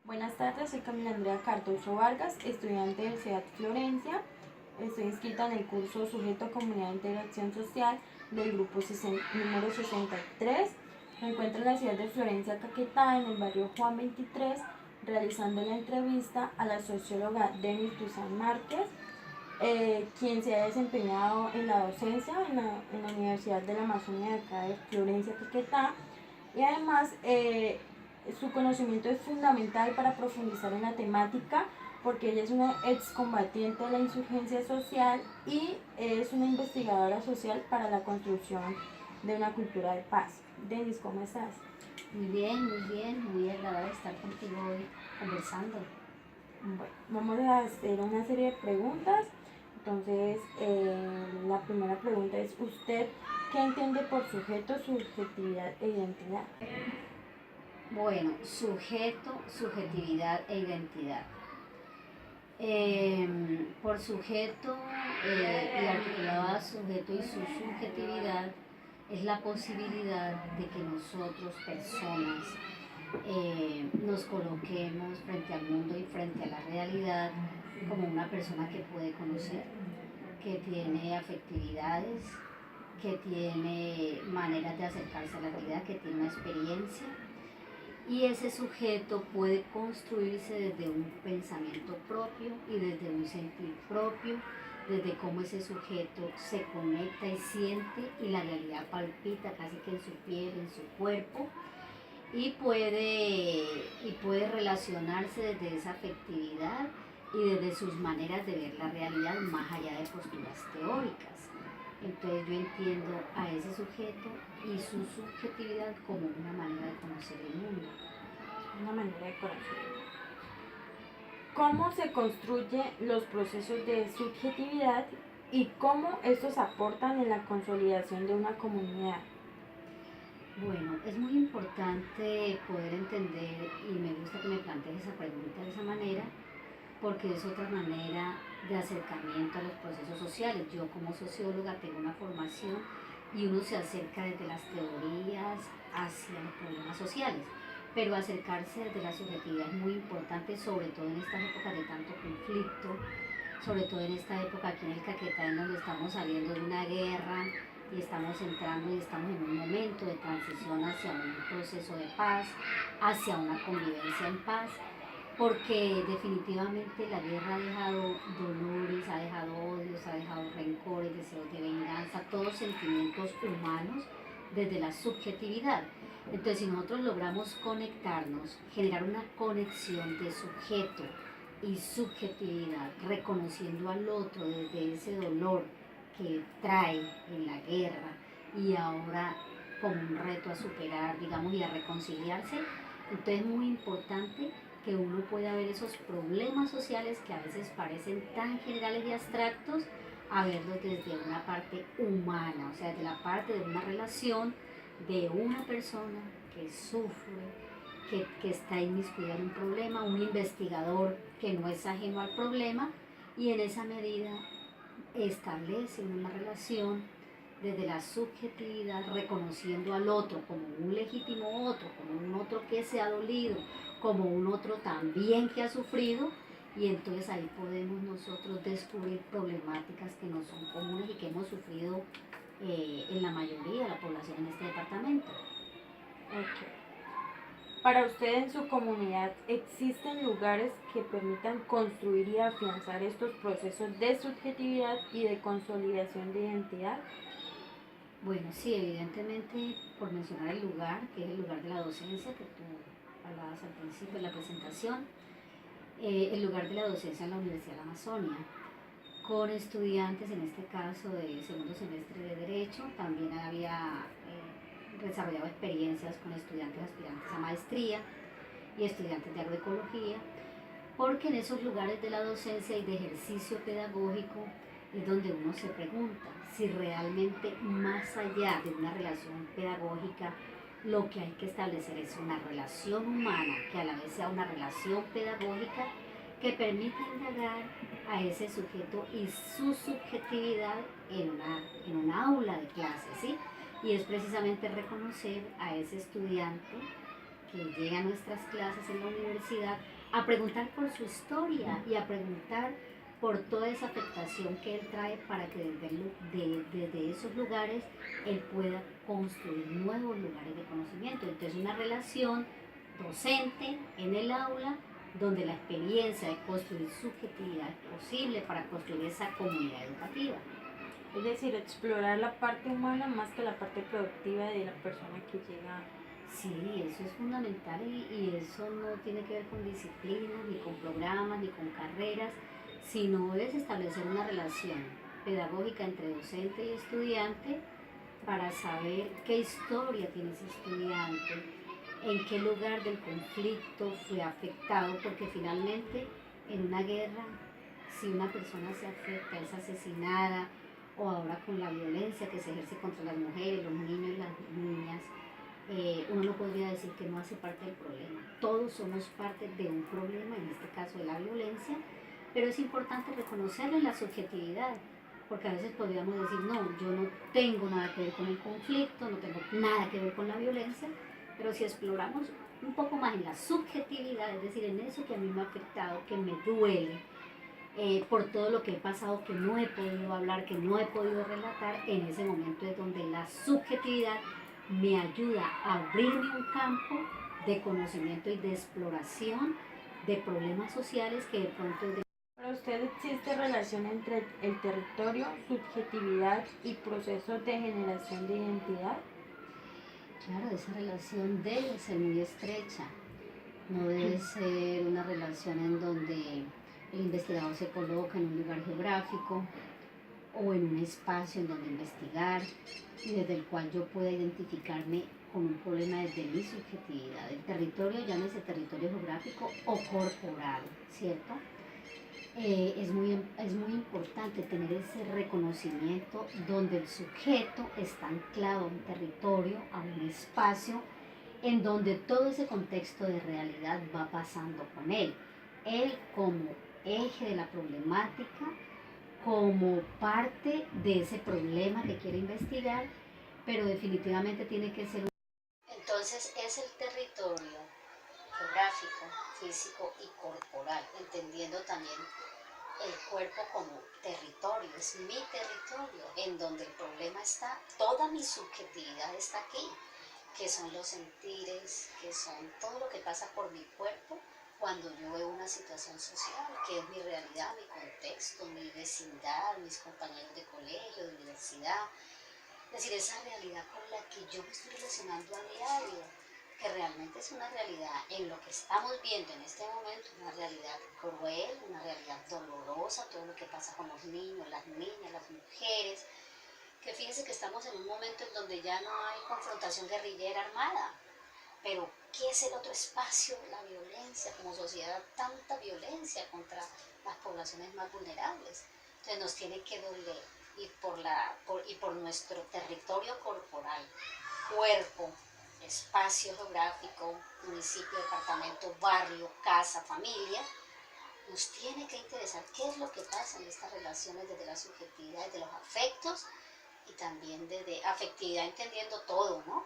Buenas tardes, soy Camila Andrea Cardoso Vargas, estudiante de CEAT Florencia. Estoy inscrita en el curso Sujeto, Comunidad e Interacción Social del grupo número 63. Me encuentro en la ciudad de Florencia, Caquetá, en el barrio Juan 23, realizando la entrevista a la socióloga Denis Dusan Márquez, quien se ha desempeñado en la docencia en la Universidad de la Amazonía de acá de Florencia, Caquetá, y además su conocimiento es fundamental para profundizar en la temática porque ella es una excombatiente de la insurgencia social y es una investigadora social para la construcción de una cultura de paz. Denis, ¿cómo estás? Muy agradable estar contigo hoy conversando. Bueno, vamos a hacer una serie de preguntas. Entonces, la primera pregunta es, ¿usted qué entiende por sujeto, subjetividad e identidad? Bueno, sujeto, subjetividad e identidad. Por sujeto y articulado a sujeto y su subjetividad es la posibilidad de que nosotros, personas, nos coloquemos frente al mundo y frente a la realidad como una persona que puede conocer, que tiene afectividades, que tiene maneras de acercarse a la realidad, que tiene una experiencia. Y ese sujeto puede construirse desde un pensamiento propio y desde un sentir propio, desde cómo ese sujeto se conecta y siente y la realidad palpita casi que en su piel, en su cuerpo, y puede relacionarse desde esa afectividad y desde sus maneras de ver la realidad más allá de posturas teóricas. Entonces yo entiendo a ese sujeto y su subjetividad como una manera de conocer el mundo. Una manera de conocer. ¿Cómo se construyen los procesos de subjetividad y cómo estos aportan en la consolidación de una comunidad? Bueno, es muy importante poder entender, y me gusta que me plantees esa pregunta de esa manera, porque es otra manera de acercamiento a los procesos sociales. Yo como socióloga tengo una formación y uno se acerca desde las teorías hacia los problemas sociales, pero acercarse desde la subjetividad es muy importante, sobre todo en estas épocas de tanto conflicto, sobre todo en esta época aquí en el Caquetá, en donde estamos saliendo de una guerra y estamos entrando y estamos en un momento de transición hacia un proceso de paz, hacia una convivencia en paz, porque definitivamente la guerra ha dejado dolores, ha dejado odios, ha dejado rencores, deseos de venganza, todos sentimientos humanos desde la subjetividad. Entonces, si nosotros logramos conectarnos, generar una conexión de sujeto y subjetividad, reconociendo al otro desde ese dolor que trae en la guerra y ahora como un reto a superar, digamos, y a reconciliarse, entonces es muy importante que uno pueda ver esos problemas sociales que a veces parecen tan generales y abstractos, a verlos desde una parte humana, o sea, desde la parte de una relación de una persona que sufre, que está inmiscuida en un problema, un investigador que no es ajeno al problema, y en esa medida establece una relación desde la subjetividad, reconociendo al otro como un legítimo otro, como un otro que se ha dolido, como un otro también que ha sufrido, y entonces ahí podemos nosotros descubrir problemáticas que no son comunes y que hemos sufrido en la mayoría de la población en este departamento. Okay. Para usted en su comunidad, ¿existen lugares que permitan construir y afianzar estos procesos de subjetividad y de consolidación de identidad? Bueno, sí, evidentemente, por mencionar el lugar, que es el lugar de la docencia que tú hablabas al principio de la presentación, el lugar de la docencia en la Universidad de la Amazonia, con estudiantes, en este caso de segundo semestre de Derecho, también había desarrollado experiencias con estudiantes aspirantes a maestría y estudiantes de agroecología, porque en esos lugares de la docencia y de ejercicio pedagógico es donde uno se pregunta si realmente más allá de una relación pedagógica, lo que hay que establecer es una relación humana que a la vez sea una relación pedagógica que permita indagar a ese sujeto y su subjetividad en una aula de clase, ¿sí? Y es precisamente reconocer a ese estudiante que llega a nuestras clases en la universidad a preguntar por su historia y a preguntar por toda esa afectación que él trae para que desde esos lugares él pueda construir nuevos lugares de conocimiento. Entonces una relación docente en el aula donde la experiencia de construir subjetividad es posible para construir esa comunidad educativa. Es decir, explorar la parte humana más que la parte productiva de la persona que llega. Sí, eso es fundamental y eso no tiene que ver con disciplinas, ni con programas, ni con carreras, sino es establecer una relación pedagógica entre docente y estudiante para saber qué historia tiene ese estudiante, en qué lugar del conflicto fue afectado, porque finalmente en una guerra, si una persona se afecta, es asesinada, o ahora con la violencia que se ejerce contra las mujeres, los niños y las niñas, uno no podría decir que no hace parte del problema. Todos somos parte de un problema, en este caso de la violencia, pero es importante reconocerle la subjetividad, porque a veces podríamos decir, no, yo no tengo nada que ver con el conflicto, no tengo nada que ver con la violencia, pero si exploramos un poco más en la subjetividad, es decir, en eso que a mí me ha afectado, que me duele, por todo lo que he pasado, que no he podido hablar, que no he podido relatar, en ese momento es donde la subjetividad me ayuda a abrirme un campo de conocimiento y de exploración de problemas sociales que de pronto es de... ¿Para usted existe relación entre el territorio, subjetividad y procesos de generación de identidad? Claro, esa relación debe ser muy estrecha, no debe ser una relación en donde el investigador se coloca en un lugar geográfico o en un espacio en donde investigar y desde el cual yo pueda identificarme con un problema desde mi subjetividad. El territorio, llámese territorio geográfico o corporal, ¿cierto? Es muy importante tener ese reconocimiento donde el sujeto está anclado a un territorio, a un espacio, en donde todo ese contexto de realidad va pasando con él. Él como eje de la problemática, como parte de ese problema que quiere investigar, pero definitivamente tiene que ser... Entonces es el territorio geográfico, físico y corporal, entendiendo también el cuerpo como territorio, es mi territorio, en donde el problema está, toda mi subjetividad está aquí, que son los sentires, que son todo lo que pasa por mi cuerpo cuando yo veo una situación social, que es mi realidad, mi contexto, mi vecindad, mis compañeros de colegio, de universidad, es decir, esa realidad con la que yo me estoy relacionando a diario, que realmente es una realidad en lo que estamos viendo en este momento, una realidad cruel, una realidad dolorosa, todo lo que pasa con los niños, las niñas, las mujeres, que fíjense que estamos en un momento en donde ya no hay confrontación guerrillera armada, pero ¿qué es el otro espacio? La violencia, como sociedad, tanta violencia contra las poblaciones más vulnerables. Entonces nos tiene que doler y por nuestro territorio corporal, cuerpo, espacio geográfico, municipio, departamento, barrio, casa, familia, nos tiene que interesar qué es lo que pasa en estas relaciones desde la subjetividad, desde los afectos y también desde afectividad entendiendo todo, ¿no?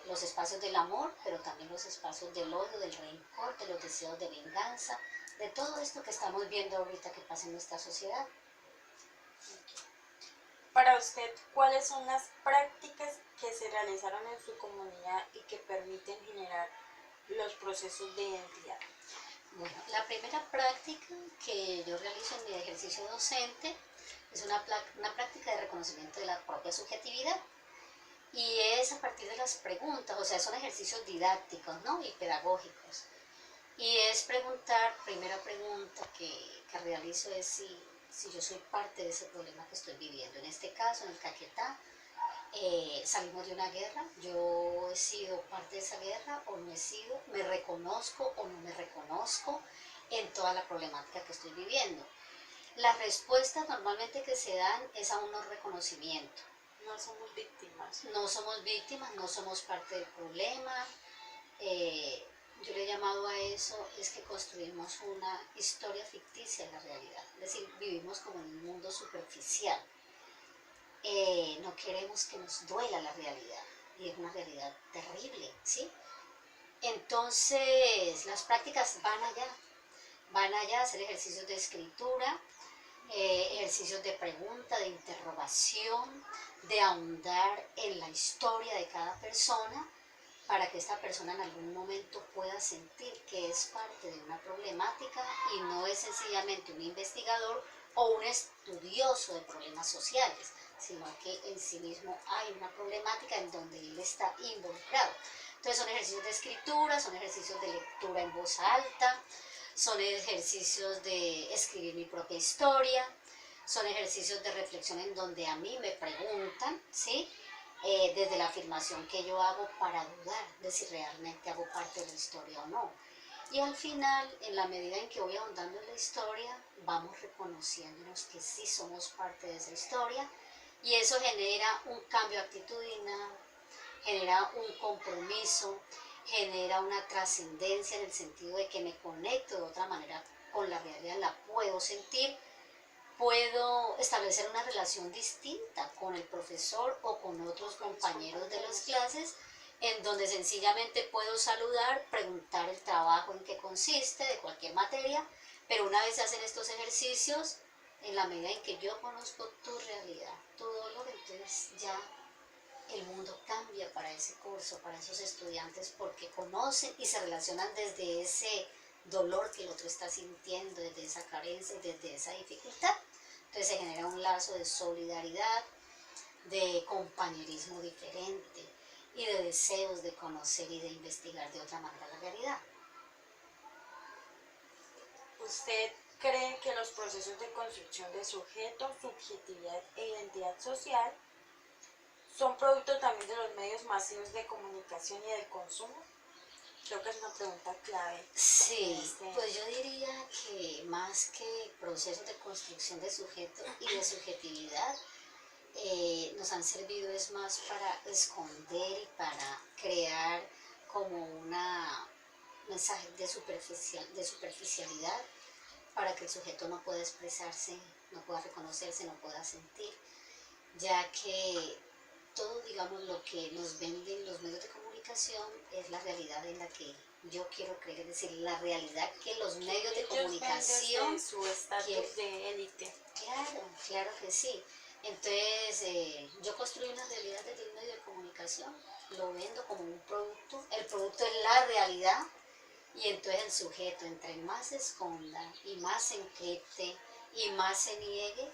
Los espacios del amor, pero también los espacios del odio, del rencor, de los deseos de venganza, de todo esto que estamos viendo ahorita que pasa en nuestra sociedad. Para usted, ¿cuáles son las prácticas que se realizaron en su comunidad y que permiten generar los procesos de identidad? Bueno, la primera práctica que yo realizo en mi ejercicio docente es una práctica de reconocimiento de la propia subjetividad. Y es a partir de las preguntas, o sea, son ejercicios didácticos, ¿no? Y pedagógicos. Y es preguntar, primera pregunta que realizo es si yo soy parte de ese problema que estoy viviendo. En este caso, en el Caquetá, salimos de una guerra, yo he sido parte de esa guerra o no he sido, me reconozco o no me reconozco en toda la problemática que estoy viviendo. Las respuestas normalmente que se dan es a un no reconocimiento. No somos víctimas. No somos víctimas, no somos parte del problema. Yo le he llamado a eso, es que construimos una historia ficticia en la realidad. Es decir, vivimos como en un mundo superficial. No queremos que nos duela la realidad. Y es una realidad terrible, ¿sí? Entonces, las prácticas van allá. Van allá a hacer ejercicios de escritura, ejercicios de pregunta, de interrogación, de ahondar en la historia de cada persona para que esta persona en algún momento pueda sentir que es parte de una problemática y no es sencillamente un investigador o un estudioso de problemas sociales, sino que en sí mismo hay una problemática en donde él está involucrado. Entonces son ejercicios de escritura, son ejercicios de lectura en voz alta, son ejercicios de escribir mi propia historia, son ejercicios de reflexión en donde a mí me preguntan, ¿sí? Desde la afirmación que yo hago para dudar de si realmente hago parte de la historia o no. Y al final, en la medida en que voy ahondando en la historia, vamos reconociéndonos que sí somos parte de esa historia y eso genera un cambio actitudinal, genera un compromiso, genera una trascendencia en el sentido de que me conecto de otra manera con la realidad, la puedo sentir, puedo establecer una relación distinta con el profesor o con otros compañeros de las clases, en donde sencillamente puedo saludar, preguntar el trabajo en qué consiste, de cualquier materia, pero una vez se hacen estos ejercicios, en la medida en que yo conozco tu realidad, tu dolor, entonces ya el mundo cambia para ese curso, para esos estudiantes, porque conocen y se relacionan desde ese dolor que el otro está sintiendo, desde esa carencia, desde esa dificultad. Entonces se genera un lazo de solidaridad, de compañerismo diferente y de deseos de conocer y de investigar de otra manera la realidad. ¿Usted cree que los procesos de construcción de sujeto, subjetividad e identidad social son producto también de los medios masivos de comunicación y del consumo? Creo que es una pregunta clave. Sí, pues yo diría que más que procesos de construcción de sujeto y de subjetividad, nos han servido es más para esconder y para crear como una mensaje de superficialidad para que el sujeto no pueda expresarse, no pueda reconocerse, no pueda sentir, ya que todo, digamos, lo que nos venden los medios de comunicación es la realidad en la que yo quiero creer, es decir, la realidad que los medios de comunicación, su estatus de élite. Claro, claro que sí. Entonces, yo construyo una realidad desde el medio de comunicación, lo vendo como un producto, el producto es la realidad, y entonces el sujeto, entre más se esconda y más se encripte y más se niegue,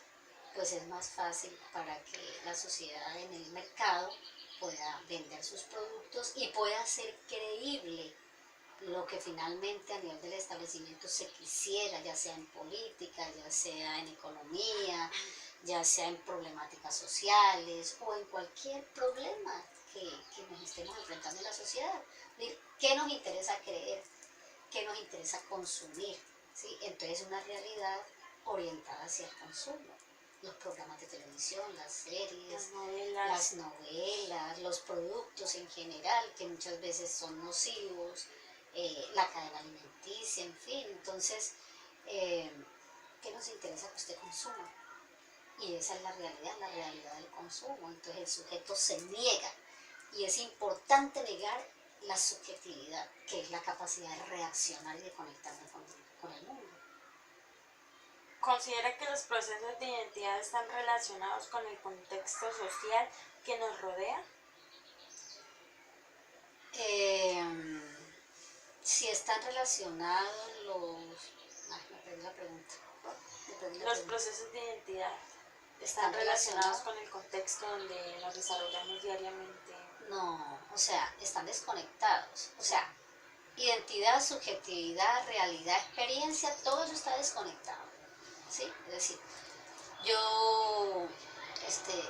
pues es más fácil para que la sociedad en el mercado pueda vender sus productos y pueda hacer creíble lo que finalmente a nivel del establecimiento se quisiera, ya sea en política, ya sea en economía, ya sea en problemáticas sociales o en cualquier problema que nos estemos enfrentando en la sociedad. ¿Qué nos interesa creer? ¿Qué nos interesa consumir? ¿Sí? Entonces una realidad orientada hacia el consumo. Los programas de televisión, las series, las novelas, los productos en general, que muchas veces son nocivos, la cadena alimenticia, en fin. Entonces, ¿qué nos interesa que usted consuma? Y esa es la realidad del consumo. Entonces el sujeto se niega y es importante negar la subjetividad, que es la capacidad de reaccionar y de conectarme con el mundo. ¿Considera que los procesos de identidad están relacionados con el contexto social que nos rodea? Si están relacionados los... me perdí la pregunta. Los procesos de identidad están relacionados con el contexto donde nos desarrollamos diariamente. No, o sea, están desconectados. O sea, identidad, subjetividad, realidad, experiencia, todo eso está desconectado. ¿Sí? Es decir, yo,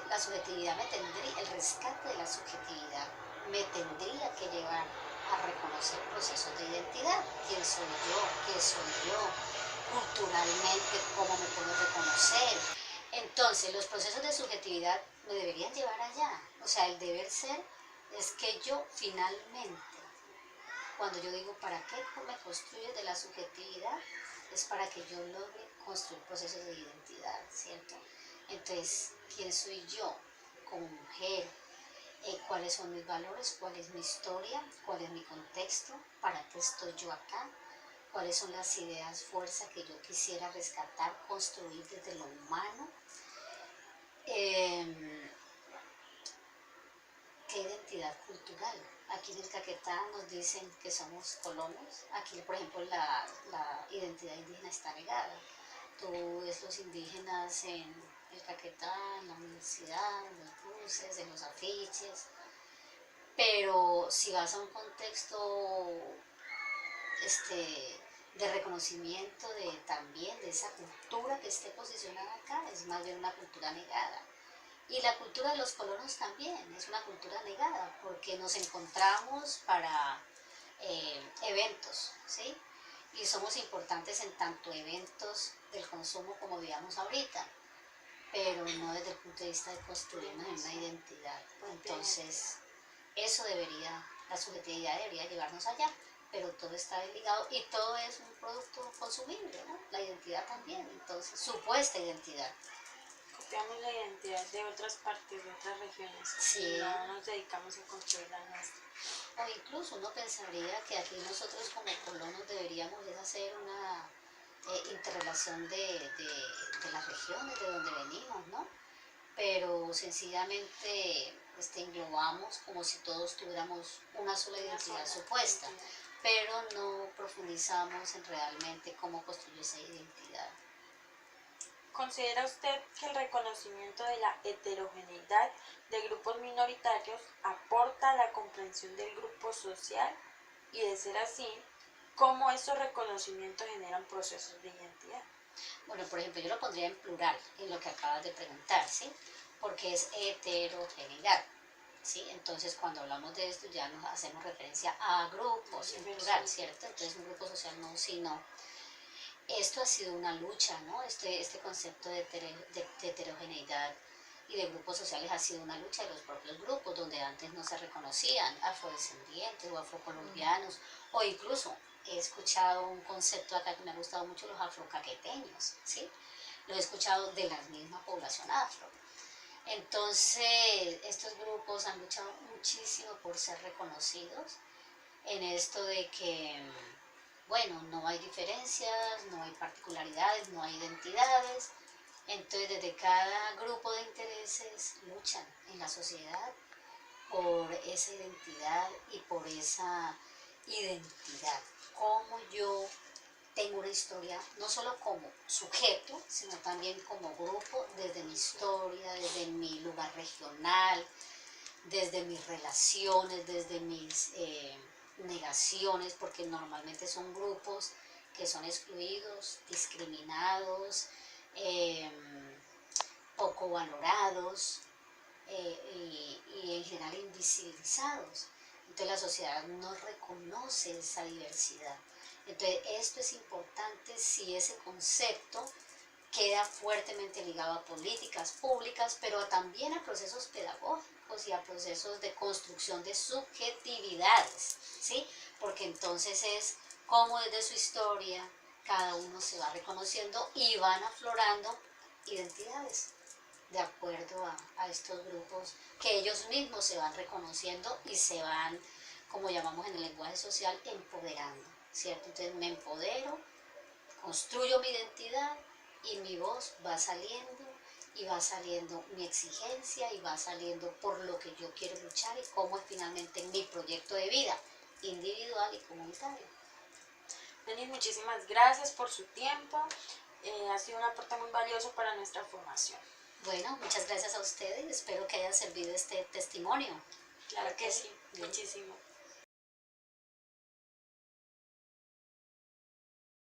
la subjetividad me tendría, el rescate de la subjetividad me tendría que llevar a reconocer procesos de identidad. ¿Quién soy yo? ¿Qué soy yo? Culturalmente, ¿cómo me puedo reconocer? Entonces, los procesos de subjetividad me deberían llevar allá. O sea, el deber ser es que yo finalmente, cuando yo digo, ¿para qué me construyo de la subjetividad? Es para que yo logre construir procesos de identidad, ¿cierto? Entonces, ¿quién soy yo como mujer? ¿Cuáles son mis valores? ¿Cuál es mi historia? ¿Cuál es mi contexto? ¿Para qué estoy yo acá? cuáles son las ideas fuerza que yo quisiera rescatar, construir desde lo humano. ¿Qué identidad cultural? Aquí en el Caquetá nos dicen que somos colonos. Aquí, por ejemplo, la identidad indígena está negada. Tú ves los indígenas en el Caquetá, en la universidad, en los buses, en los afiches, pero si vas a un contexto de reconocimiento también de esa cultura que esté posicionada acá, es más bien una cultura negada. Y la cultura de los colonos también es una cultura negada, porque nos encontramos para eventos, ¿sí? Y somos importantes en tanto eventos del consumo como digamos ahorita, pero no desde el punto de vista de construirnos en una identidad. Entonces, eso debería, la subjetividad debería llevarnos allá, pero todo está ligado y todo es un producto consumible, ¿no? La identidad también, entonces, supuesta identidad. Copiamos la identidad de otras partes, de otras regiones, Sí. y no nos dedicamos a construir la nuestra. O incluso uno pensaría que aquí nosotros como colonos deberíamos hacer una interrelación de las regiones de donde venimos, ¿no? Pero sencillamente englobamos como si todos tuviéramos una sola identidad supuesta, pero no profundizamos en realmente cómo construir esa identidad. ¿Considera usted que el reconocimiento de la heterogeneidad de grupos minoritarios aporta a la comprensión del grupo social? Y de ser así, ¿cómo estos reconocimientos generan procesos de identidad? Bueno, por ejemplo, yo lo pondría en plural en lo que acabas de preguntar, ¿sí? Porque es heterogeneidad, ¿sí? Entonces, cuando hablamos de esto ya nos hacemos referencia a grupos en plural, ¿cierto? Entonces, un grupo social no, sino... Esto ha sido una lucha, ¿no? Este concepto de heterogeneidad y de grupos sociales ha sido una lucha de los propios grupos, donde antes no se reconocían afrodescendientes o afrocolombianos, o incluso he escuchado un concepto acá que me ha gustado mucho, los afrocaqueteños, ¿sí? Lo he escuchado de la misma población afro. Entonces, estos grupos han luchado muchísimo por ser reconocidos en esto de que, bueno, no hay diferencias, no hay particularidades, no hay identidades. Entonces, desde cada grupo de intereses luchan en la sociedad por esa identidad y por esa identidad. Como yo tengo una historia, no solo como sujeto, sino también como grupo, desde mi historia, desde mi lugar regional, desde mis relaciones, desde mis negaciones, porque normalmente son grupos que son excluidos, discriminados, poco valorados y en general invisibilizados. Entonces la sociedad no reconoce esa diversidad. Entonces esto es importante si ese concepto queda fuertemente ligado a políticas públicas, pero también a procesos pedagógicos y a procesos de construcción de subjetividades, ¿sí? Porque entonces es cómo desde su historia cada uno se va reconociendo y van aflorando identidades de acuerdo a estos grupos que ellos mismos se van reconociendo y se van, como llamamos en el lenguaje social, empoderando, ¿cierto? Entonces me empodero, construyo mi identidad y mi voz va saliendo y va saliendo mi exigencia y va saliendo por lo que yo quiero luchar y cómo es finalmente mi proyecto de vida individual y comunitario. Denis, muchísimas gracias por su tiempo. Ha sido un aporte muy valioso para nuestra formación. Bueno, muchas gracias a ustedes. Espero que haya servido este testimonio. Claro que sí, muchísimo.